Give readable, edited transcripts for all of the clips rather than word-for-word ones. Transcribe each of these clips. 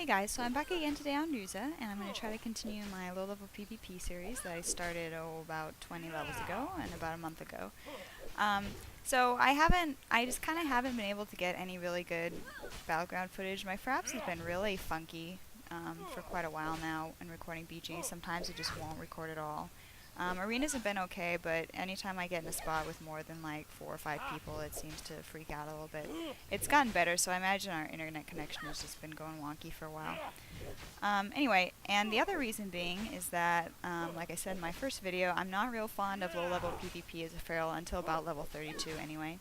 Hey guys, so I'm back again today on Ryuuza, and I'm going to try to continue my low-level PvP series that I started about 20 levels ago and about a month ago. So I just kind of haven't been able to get any really good battleground footage. My fraps has been really funky for quite a while now in recording BG. Sometimes it just won't record at all. Arenas have been okay, but anytime I get in a spot with more than like 4 or 5 people, it seems to freak out a little bit. It's gotten better, so I imagine our internet connection has just been going wonky for a while. Anyway, and the other reason being is that, like I said in my first video, I'm not real fond of low-level PvP as a feral until about level 32 anyway.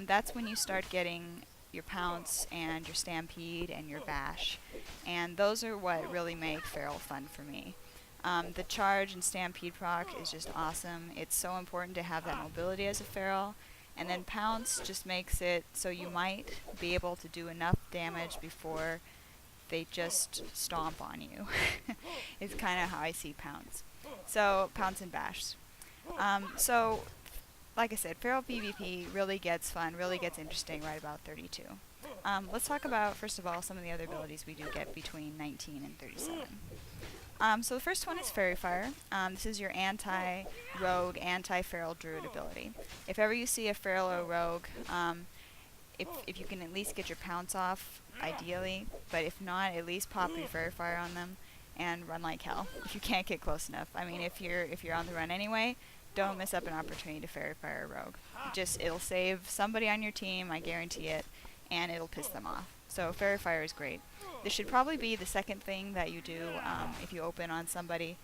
That's when you start getting your Pounce and your Stampede and your Bash, and those are what really make feral fun for me. The Charge and Stampede proc is just awesome. It's so important to have that mobility as a feral. And then Pounce just makes it so you might be able to do enough damage before they just stomp on you. It's kind of how I see Pounce. So, Pounce and Bash. So, like I said, feral PvP really gets fun, really gets interesting right about 32. Let's talk about, first of all, some of the other abilities we do get between 19 and 37. So the first one is Fairy Fire. This is your anti-rogue, anti-feral druid ability. If ever you see a feral or rogue, if you can at least get your Pounce off, ideally, but if not, at least pop your Fairy Fire on them and run like hell if you can't get close enough. I mean, if you're on the run anyway, don't miss up an opportunity to Fairy Fire a rogue. It'll save somebody on your team, I guarantee it, and it'll piss them off. So Fairy Fire is great. This should probably be the second thing that you do if you open on somebody.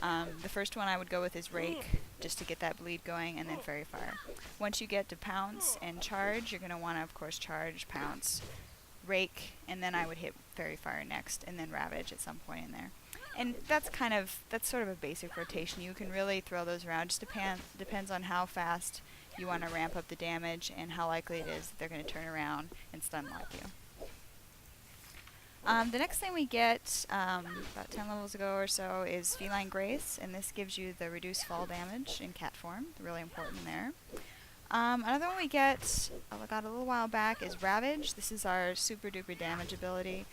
The first one I would go with is Rake, just to get that bleed going, and then Fairy Fire. Once you get to Pounce and Charge, you're going to want to, of course, Charge, Pounce, Rake, and then I would hit Fairy Fire next, and then Ravage at some point in there. And that's sort of a basic rotation. You can really throw those around. Just depends on how fast you want to ramp up the damage and how likely it is that they're going to turn around and stun lock you. The next thing we get, about 10 levels ago or so, is Feline Grace, and this gives you the reduced fall damage in cat form, really important there. Another one we got a little while back is Ravage. This is our super duper damage ability.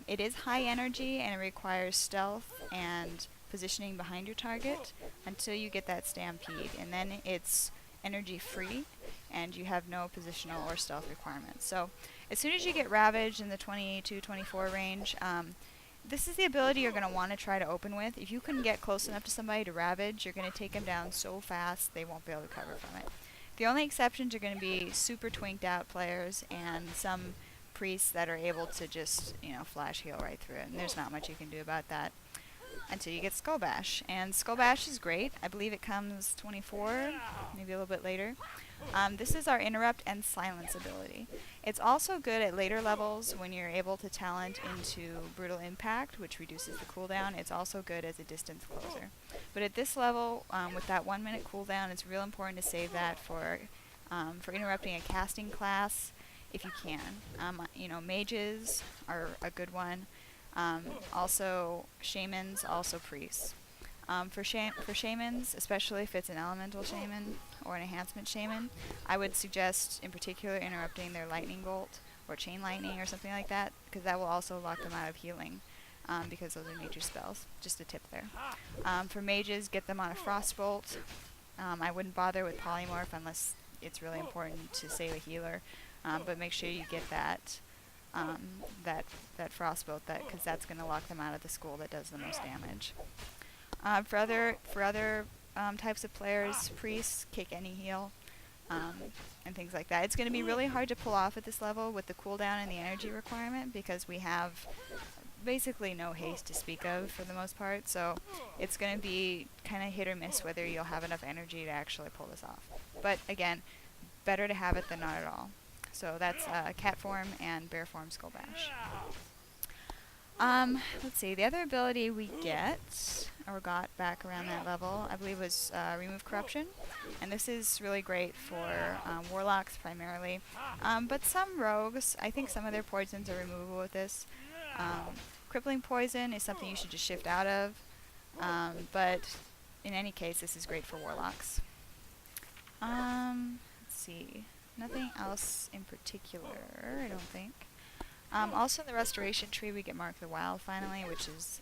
It is high energy and it requires stealth and positioning behind your target until you get that Stampede, and then it's energy free and you have no positional or stealth requirements. So as soon as you get Ravage in the 22-24 range, this is the ability you're going to want to try to open with. If you can get close enough to somebody to Ravage, you're going to take them down so fast they won't be able to cover from it. The only exceptions are going to be super twinked out players and some priests that are able to just, flash heal right through it, and there's not much you can do about that until you get Skull Bash. And Skull Bash is great. I believe it comes 24, maybe a little bit later. This is our Interrupt and Silence ability. It's also good at later levels when you're able to talent into Brutal Impact, which reduces the cooldown. It's also good as a distance closer. But at this level, with that 1 minute cooldown, it's real important to save that for interrupting a casting class if you can. Mages are a good one. Also shamans, also priests. For shamans, especially if it's an elemental shaman or an enhancement shaman, I would suggest in particular interrupting their lightning bolt or chain lightning or something like that, because that will also lock them out of healing, because those are nature spells. Just a tip there. For mages, get them on a frost bolt. I wouldn't bother with polymorph unless it's really important to save a healer, but make sure you get that frostbolt, because that's going to lock them out of the school that does the most damage. For other types of players, priests, kick any heal, and things like that. It's going to be really hard to pull off at this level with the cooldown and the energy requirement, because we have basically no haste to speak of for the most part, so it's going to be kind of hit or miss whether you'll have enough energy to actually pull this off. But again, better to have it than not at all. So that's cat form and bear form Skull Bash. Let's see, the other ability we got back around that level, I believe was Remove Corruption. And this is really great for warlocks primarily. But some rogues, I think some of their poisons are removable with this. Crippling Poison is something you should just shift out of. But in any case, this is great for warlocks. Let's see, nothing else in particular, I don't think. Also in the restoration tree we get Mark the Wild finally, which is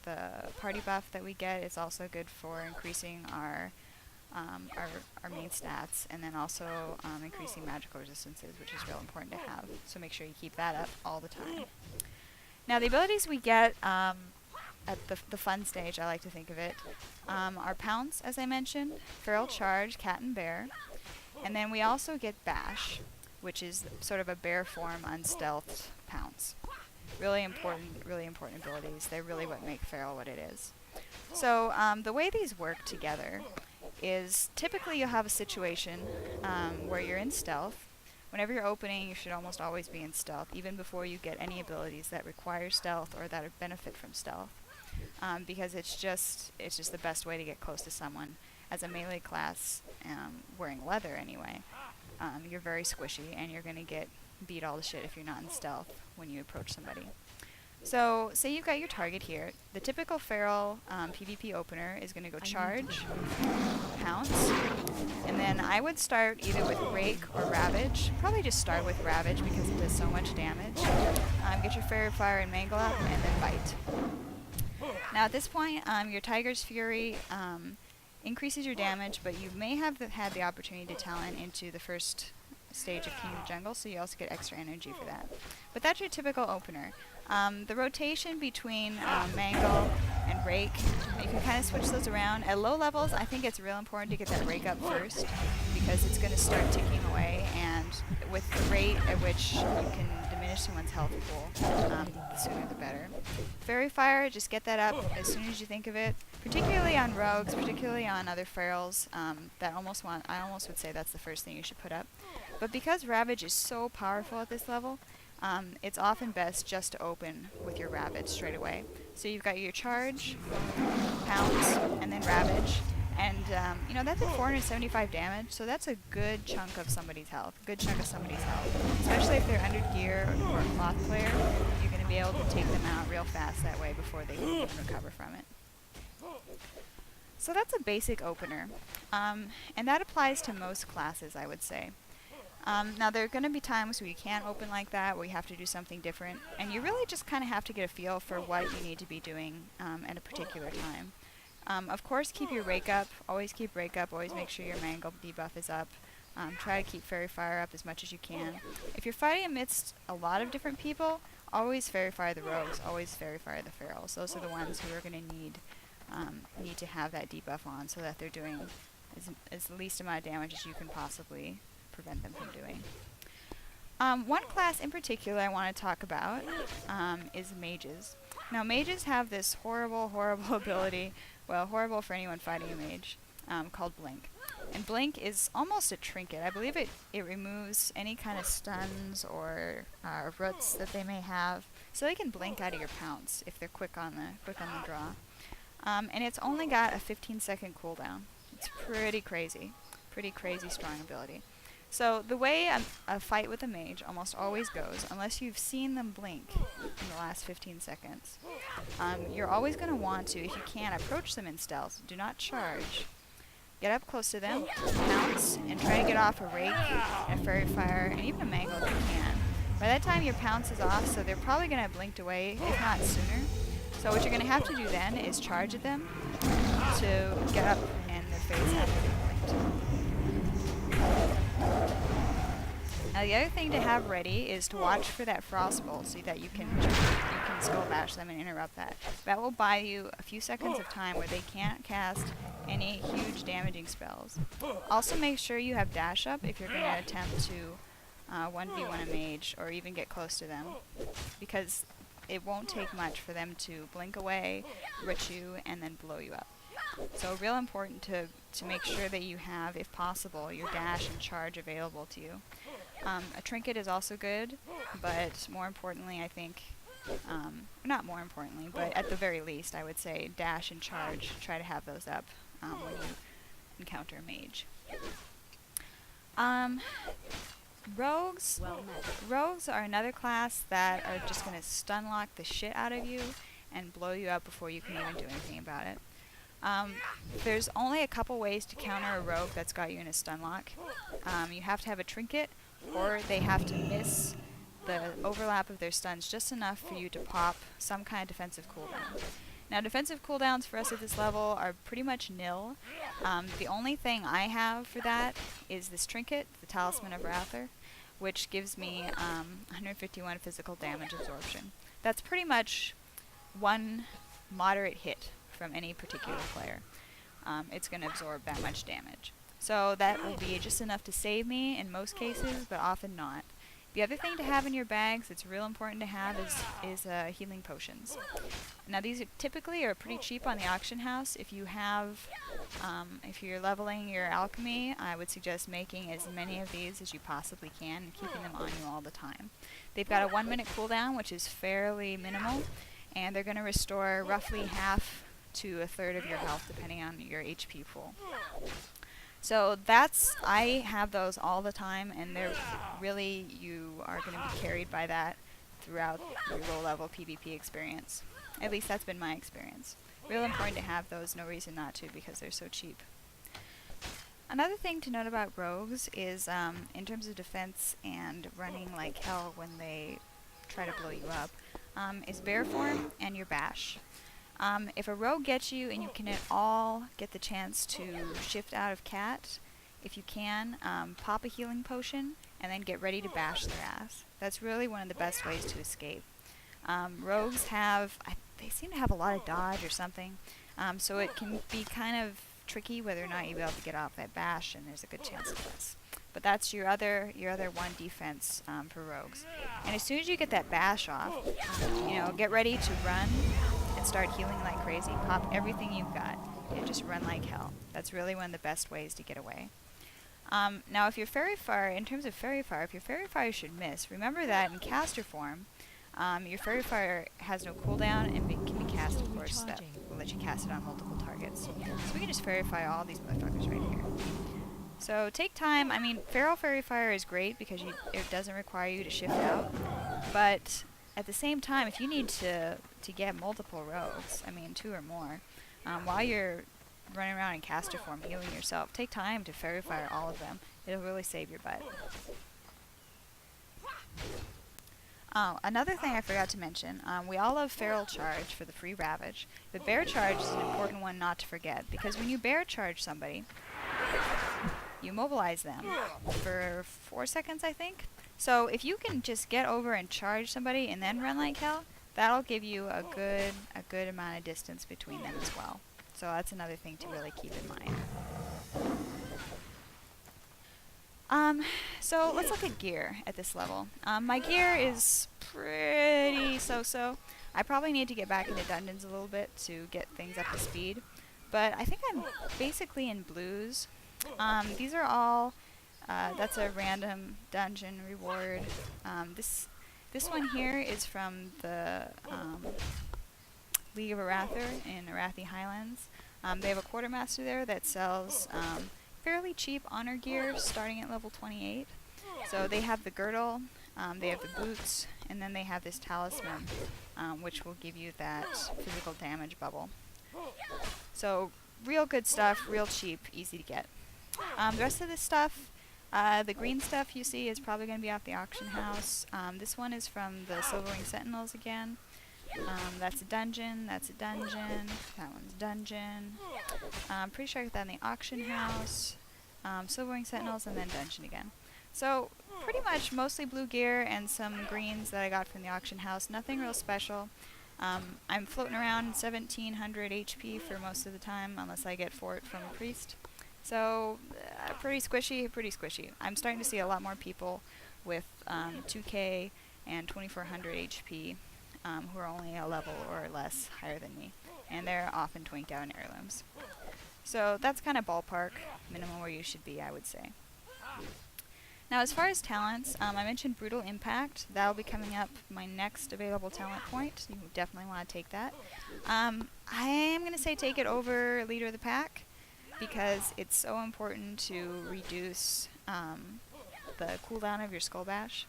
the party buff that we get. It's also good for increasing our main stats, and then also increasing magical resistances, which is real important to have. So make sure you keep that up all the time. Now the abilities we get at the fun stage, I like to think of it, are Pounce, as I mentioned, Feral Charge, Cat and Bear, and then we also get Bash, which is sort of a bear form unstealthed Pounce. Really important abilities. They're really what make Feral what it is. So the way these work together is typically you'll have a situation where you're in stealth. Whenever you're opening, you should almost always be in stealth, even before you get any abilities that require stealth or that benefit from stealth, because it's just the best way to get close to someone. As a melee class, wearing leather anyway, you're very squishy, and you're going to beat all the shit if you're not in stealth when you approach somebody. So, say you've got your target here. The typical Feral PvP opener is going to go Charge, Pounce, and then I would start either with Rake or Ravage. Probably just start with Ravage because it does so much damage. Get your Fairy Fire and Mangle up, and then Bite. Now at this point, your Tiger's Fury increases your damage, but you may have had the opportunity to talent into the first stage of King of the Jungle, so you also get extra energy for that. But that's your typical opener. The rotation between Mangle and Rake, you can kind of switch those around. At low levels, I think it's real important to get that Rake up first, because it's going to start ticking away, and with the rate at which you can diminish someone's health pool, the sooner the better. Fairy Fire, just get that up as soon as you think of it, particularly on rogues, particularly on other ferals. I almost would say that's the first thing you should put up. But because Ravage is so powerful at this level, it's often best just to open with your Ravage straight away. So you've got your Charge, Pounce, and then Ravage. And, that's at 475 damage, so that's a good chunk of somebody's health. Especially if they're under gear or a cloth player, you're going to be able to take them out real fast that way before they can even recover from it. So that's a basic opener. And that applies to most classes, I would say. Now there are going to be times where you can't open like that, where you have to do something different, and you really just kind of have to get a feel for what you need to be doing at a particular time. Of course, keep your Rake up. Always keep Rake up. Always make sure your Mangle debuff is up. Try to keep Fairy Fire up as much as you can. If you're fighting amidst a lot of different people, always Fairy Fire the rogues. Always Fairy Fire the ferals. Those are the ones who are going to need to have that debuff on, so that they're doing as least amount of damage as you can possibly prevent them from doing. One class in particular I want to talk about is mages. Now mages have this horrible ability, well, horrible for anyone fighting a mage, called Blink. And Blink is almost a trinket. I believe it removes any kind of stuns or roots that they may have, so they can blink out of your Pounce if they're quick on the draw. And it's only got a 15-second cooldown. It's pretty crazy strong ability. So the way a fight with a mage almost always goes, unless you've seen them blink in the last 15 seconds, you're always going to want to, if you can, approach them in stealth. Do not charge. Get up close to them, Pounce, and try to get off a Rake, a Fairy Fire, and even a Mangle if you can. By that time your Pounce is off, so they're probably going to have blinked away, if not sooner. So what you're going to have to do then is charge at them to get up in their face after they've blinked. Now the other thing to have ready is to watch for that Frost Bolt so that you can Skull Bash them and interrupt that. That will buy you a few seconds of time where they can't cast any huge damaging spells. Also make sure you have dash up if you're going to attempt to 1v1 a mage or even get close to them, because it won't take much for them to blink away, root you, and then blow you up. So real important to make sure that you have, if possible, your dash and charge available to you. A trinket is also good, but more importantly, I think, not more importantly, but at the very least, I would say dash and charge, try to have those up when you encounter a mage. Rogues are another class that are just going to stun lock the shit out of you and blow you up before you can even do anything about it. There's only a couple ways to counter a rogue that's got you in a stun lock. You have to have a trinket, or they have to miss the overlap of their stuns just enough for you to pop some kind of defensive cooldown. Now defensive cooldowns for us at this level are pretty much nil. The only thing I have for that is this trinket, the Talisman of Rather, which gives me 151 physical damage absorption. That's pretty much one moderate hit from any particular player. It's going to absorb that much damage. So that will be just enough to save me in most cases, but often not. The other thing to have in your bags that's real important to have is healing potions. Now these typically are pretty cheap on the auction house. If you have, if you're leveling your alchemy, I would suggest making as many of these as you possibly can and keeping them on you all the time. They've got a 1-minute cooldown, which is fairly minimal, and they're going to restore roughly half to a third of your health depending on your HP pool. So I have those all the time, and they're really, you are going to be carried by that throughout your low-level PvP experience. At least that's been my experience. Real important to have those, no reason not to, because they're so cheap. Another thing to note about rogues is, in terms of defense and running like hell when they try to blow you up, is bear form and your bash. If a rogue gets you and you can at all get the chance to shift out of cat, if you can, pop a healing potion and then get ready to bash their ass. That's really one of the best ways to escape. Rogues have, they seem to have a lot of dodge or something, so it can be kind of tricky whether or not you'll be able to get off that bash, and there's a good chance of this. But that's your other one defense for rogues. And as soon as you get that bash off, get ready to run and start healing like crazy. Pop everything you've got and just run like hell. That's really one of the best ways to get away. Now if you're Fairy Fire, in terms of Fairy Fire, if your Fairy Fire should miss, remember that in caster form, your Fairy Fire has no cooldown and can be cast, of course, that will let you cast it on multiple targets. So we can just Fairy Fire all these motherfuckers right here. So take time. I mean, Feral Fairy Fire is great because it doesn't require you to shift out, but at the same time, if you need to get multiple rogues, I mean 2 or more, while you're running around in caster form healing yourself, take time to Fairy Fire all of them. It'll really save your butt. Oh, another thing I forgot to mention, we all love Feral Charge for the free Ravage, but Bear Charge is an important one not to forget, because when you Bear Charge somebody, you mobilize them for 4 seconds, I think. So if you can just get over and charge somebody and then run like hell, that'll give you a good amount of distance between them as well. So that's another thing to really keep in mind. So let's look at gear at this level. My gear is pretty so-so. I probably need to get back into dungeons a little bit to get things up to speed. But I think I'm basically in blues. These are all, that's a random dungeon reward. This one here is from the League of Arather in Arathi Highlands. They have a quartermaster there that sells fairly cheap honor gear starting at level 28. So they have the girdle, they have the boots, and then they have this talisman, which will give you that physical damage bubble. So real good stuff, real cheap, easy to get. The rest of this stuff, the green stuff you see is probably going to be off the auction house. This one is from the Silverwing Sentinels again. That's a dungeon, that's a dungeon, that one's dungeon. I'm pretty sure I got that in the auction house. Silverwing Sentinels, and then dungeon again. So pretty much mostly blue gear and some greens that I got from the auction house. Nothing real special. I'm floating around 1700 HP for most of the time, unless I get fort from a priest. So pretty squishy, pretty squishy. I'm starting to see a lot more people with 2k and 2400 HP who are only a level or less higher than me, and they're often twinked out in heirlooms. So that's kind of ballpark minimum where you should be, I would say. Now as far as talents, I mentioned Brutal Impact. That'll be coming up my next available talent point. You definitely want to take that. I am going to say take it over Leader of the Pack, because it's so important to reduce the cooldown of your Skull Bash.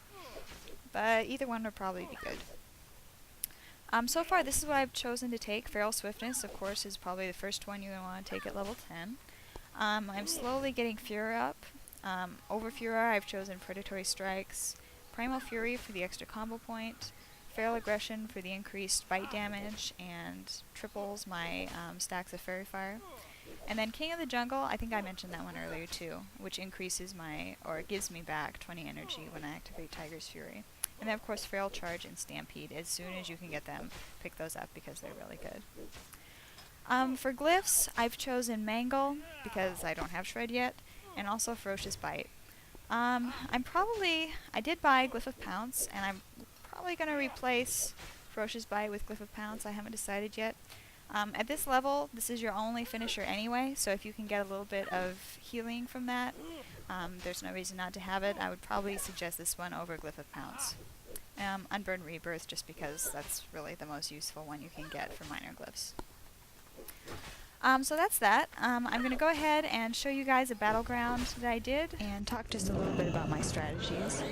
But either one would probably be good. So far, this is what I've chosen to take. Feral Swiftness, of course, is probably the first one you're going to want to take at level 10. I'm slowly getting Furor up. Over Furor, I've chosen Predatory Strikes, Primal Fury for the extra combo point, Feral Aggression for the increased bite damage and triples my stacks of Fairy Fire. And then King of the Jungle, I think I mentioned that one earlier too, which increases my, or gives me back 20 energy when I activate Tiger's Fury. And then of course Feral Charge and Stampede, as soon as you can get them, pick those up because they're really good. For glyphs, I've chosen Mangle because I don't have Shred yet, and also Ferocious Bite. I did buy Glyph of Pounce, and I'm probably going to replace Ferocious Bite with Glyph of Pounce. I haven't decided yet. At this level, this is your only finisher anyway, so if you can get a little bit of healing from that, there's no reason not to have it. I would probably suggest this one over Glyph of Pounce. Unburned Rebirth, just because that's really the most useful one you can get for minor glyphs. So that's that. I'm going to go ahead and show you guys a battleground that I did and talk just a little bit about my strategies.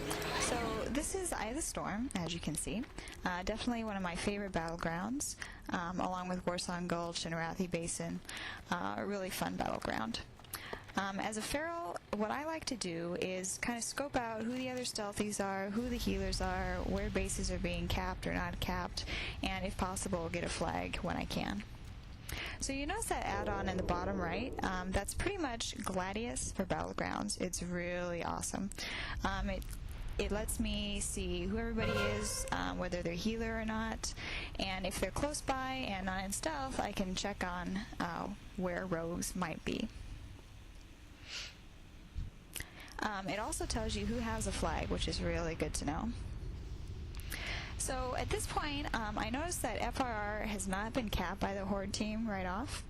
So this is Eye of the Storm, as you can see. Definitely one of my favorite battlegrounds, along with Warsong Gulch and Arathi Basin. A really fun battleground. As a feral, what I like to do is kind of scope out who the other stealthies are, who the healers are, where bases are being capped or not capped, and if possible, get a flag when I can. So you notice that add-on in the bottom right, that's pretty much Gladius for Battlegrounds. It's really awesome. It lets me see who everybody is, whether they're healer or not, and if they're close by and not in stealth, I can check on where rogues might be. It also tells you who has a flag, which is really good to know. So at this point, I noticed that FRR has not been capped by the Horde team right off.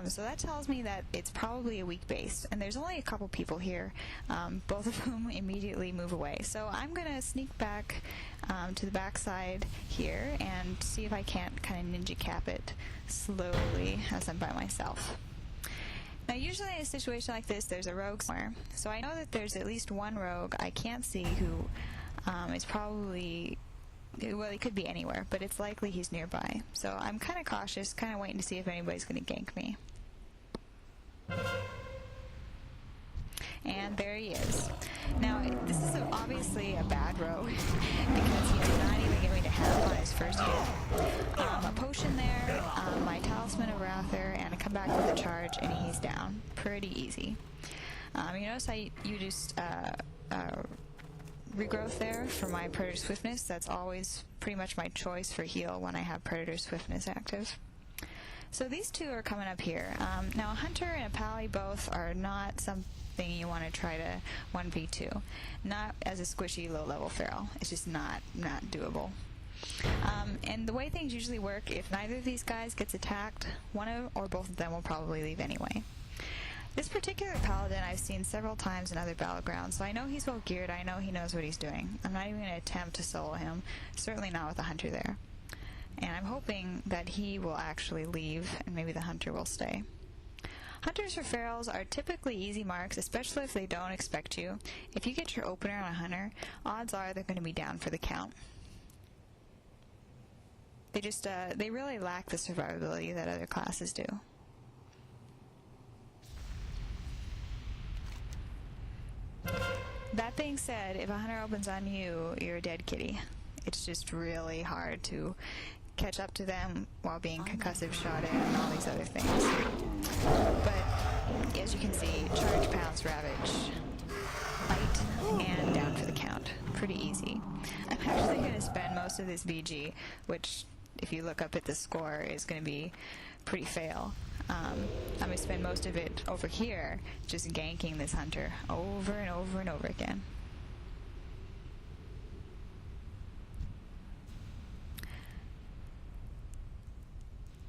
So that tells me that it's probably a weak base. And there's only a couple people here, both of whom immediately move away. So I'm going to sneak back to the backside here and see if I can't kind of ninja cap it slowly as I'm by myself. Now usually in a situation like this, there's a rogue somewhere. So I know that there's at least one rogue I can't see who is probably... well, he could be anywhere, but it's likely he's nearby. So I'm kind of cautious, kind of waiting to see if anybody's going to gank me. And there he is. Now, this is obviously a bad rogue, because he did not even get me to half on his first hit. A potion there, my Talisman of Rather, and I come back with a charge, and he's down. Pretty easy. You notice I used regrowth there for my Predator Swiftness. That's always pretty much my choice for heal when I have Predator Swiftness active. So these two are coming up here. Now a Hunter and a Pally both are not something you want to try to 1v2. Not as a squishy low-level feral. It's just not doable. And the way things usually work, if neither of these guys gets attacked, one or both of them will probably leave anyway. This particular paladin I've seen several times in other battlegrounds, so I know he's well geared, I know he knows what he's doing. I'm not even going to attempt to solo him, certainly not with the Hunter there. And I'm hoping that he will actually leave, and maybe the Hunter will stay. Hunters for ferals are typically easy marks, especially if they don't expect you. If you get your opener on a Hunter, odds are they're going to be down for the count. They really lack the survivability that other classes do. That being said, if a Hunter opens on you, you're a dead kitty. It's just really hard to catch up to them while being concussive shot in and all these other things. But as you can see, Charge Pounce Ravage, bite, and down for the count. Pretty easy. I'm actually going to spend most of this VG, which if you look up at the score is going to be pretty fail. I'm going to spend most of it over here just ganking this Hunter over and over and over again.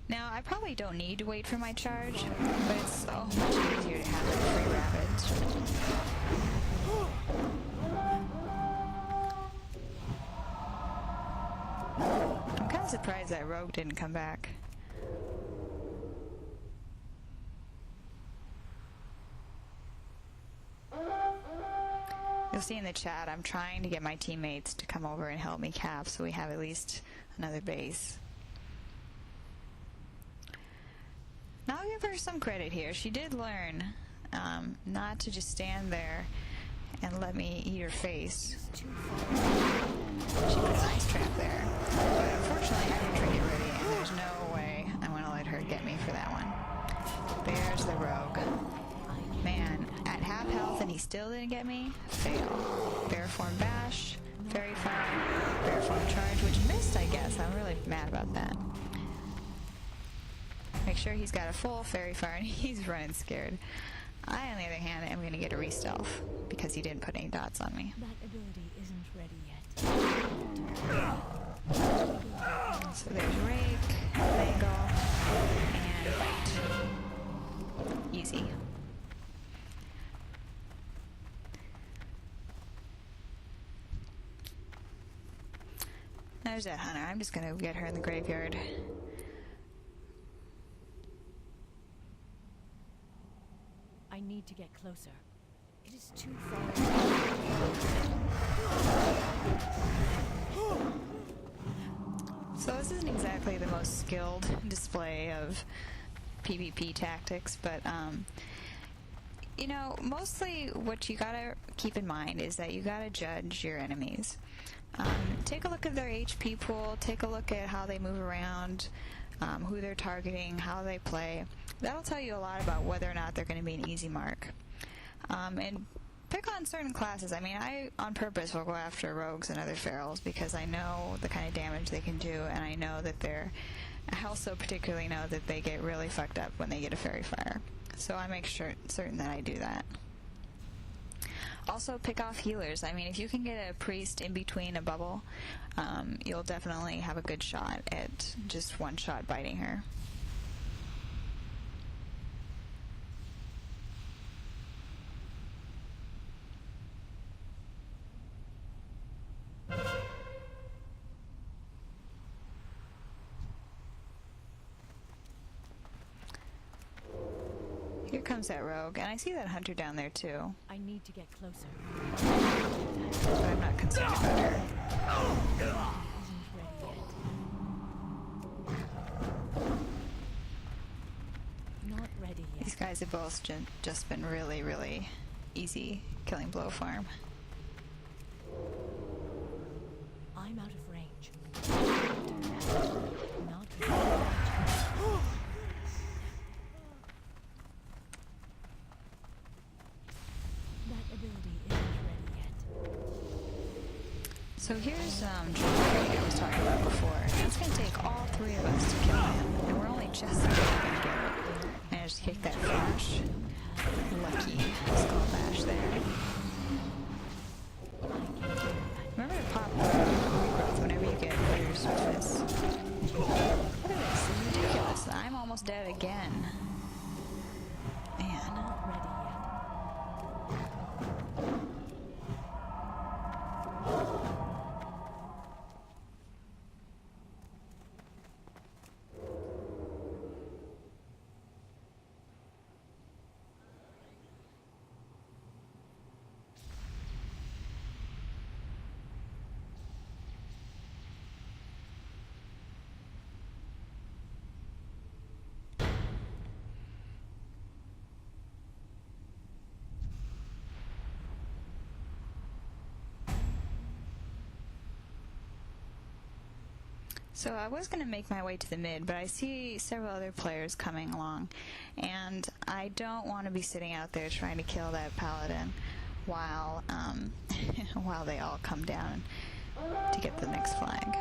Now, I probably don't need to wait for my charge, but it's so much easier to have a free Ravage. I'm kind of surprised that rogue didn't come back. You'll see in the chat, I'm trying to get my teammates to come over and help me cap so we have at least another base. Now I'll give her some credit here. She did learn not to just stand there and let me eat her face. She put an ice trap there. But unfortunately, I didn't trigger it ready, and there's no way I'm going to let her get me for that one. There's the rogue. Man, at half health and he still didn't get me? Fail. Bear form bash, fairy fire, bear form charge, which missed, I guess. I'm really mad about that. Make sure he's got a full fairy fire and he's running scared. I, on the other hand, am going to get a re-stealth because he didn't put any dots on me. That ability isn't ready yet. So there's Rake, Mangle, and Bite. Easy. There's that hunter. I'm just going to get her in the graveyard. I need to get closer. It is too far. So this isn't exactly the most skilled display of PvP tactics, but you know, mostly what you gotta keep in mind is that you gotta judge your enemies. Take a look at their HP pool, take a look at how they move around, who they're targeting, how they play. That'll tell you a lot about whether or not they're going to be an easy mark. And pick on certain classes. I mean, I, on purpose, will go after rogues and other ferals because I know the kind of damage they can do, and I know that they're... I also particularly know that they get really fucked up when they get a fairy fire. So I make certain that I do that. Also, pick off healers. I mean, if you can get a priest in between a bubble, you'll definitely have a good shot at just one-shot biting her. Here comes that rogue, and I see that hunter down there too. I need to get closer. But I'm not concerned about her. Isn't ready yet. Not ready yet. These guys have both just been really, really easy killing blow farm. I'm out of range. Not ready. That ability isn't ready yet. So here's Druid I was talking about before. It's going to take all three of us to kill him, and we're only just going to get it. Managed to kick that flash. Lucky skull bash there. Remember to pop regrowth whenever you get your swiftness. Look at this, this is ridiculous. I'm almost dead again. Man. Not ready yet. So I was going to make my way to the mid, but I see several other players coming along, and I don't want to be sitting out there trying to kill that paladin while while they all come down to get the next flag.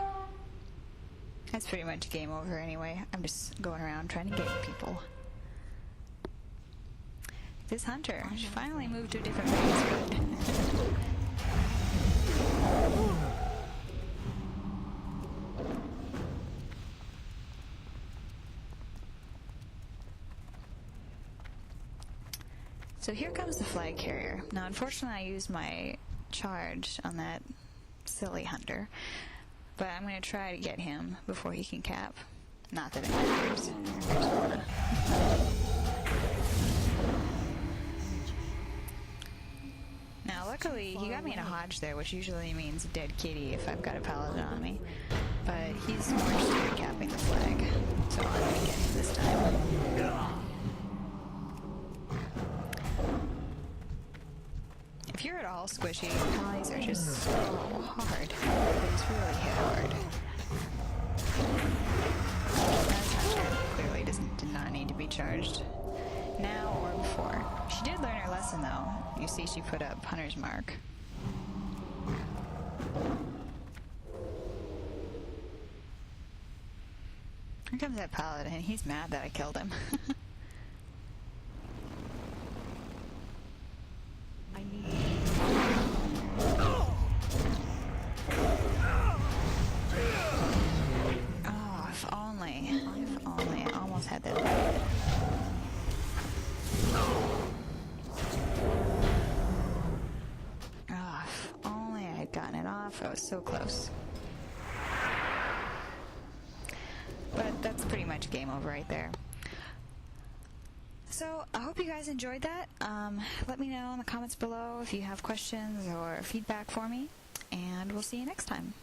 That's pretty much game over anyway. I'm just going around trying to get people. This hunter should finally moved to a different base, but so here comes the flag carrier. Now, unfortunately, I used my charge on that silly hunter, but I'm going to try to get him before he can cap. Not that it matters. There's one. Now, luckily, he got me in a hodge there, which usually means a dead kitty if I've got a paladin on me. But he's more interested in capping the flag, so I'm going to get him this time. If you're at all all squishy. Pallies are just so hard. They just really hit hard. As Hunter clearly did not need to be charged. Now or before. She did learn her lesson though. You see she put up Hunter's mark. Here comes that paladin. He's mad that I killed him. I need Oh, if only. If only. I almost had that lead. Oh, if only I had gotten it off. I was so close. But that's pretty much game over right there. So, I hope you guys enjoyed that. Let me know in the comments below if you have questions or feedback for me. And we'll see you next time.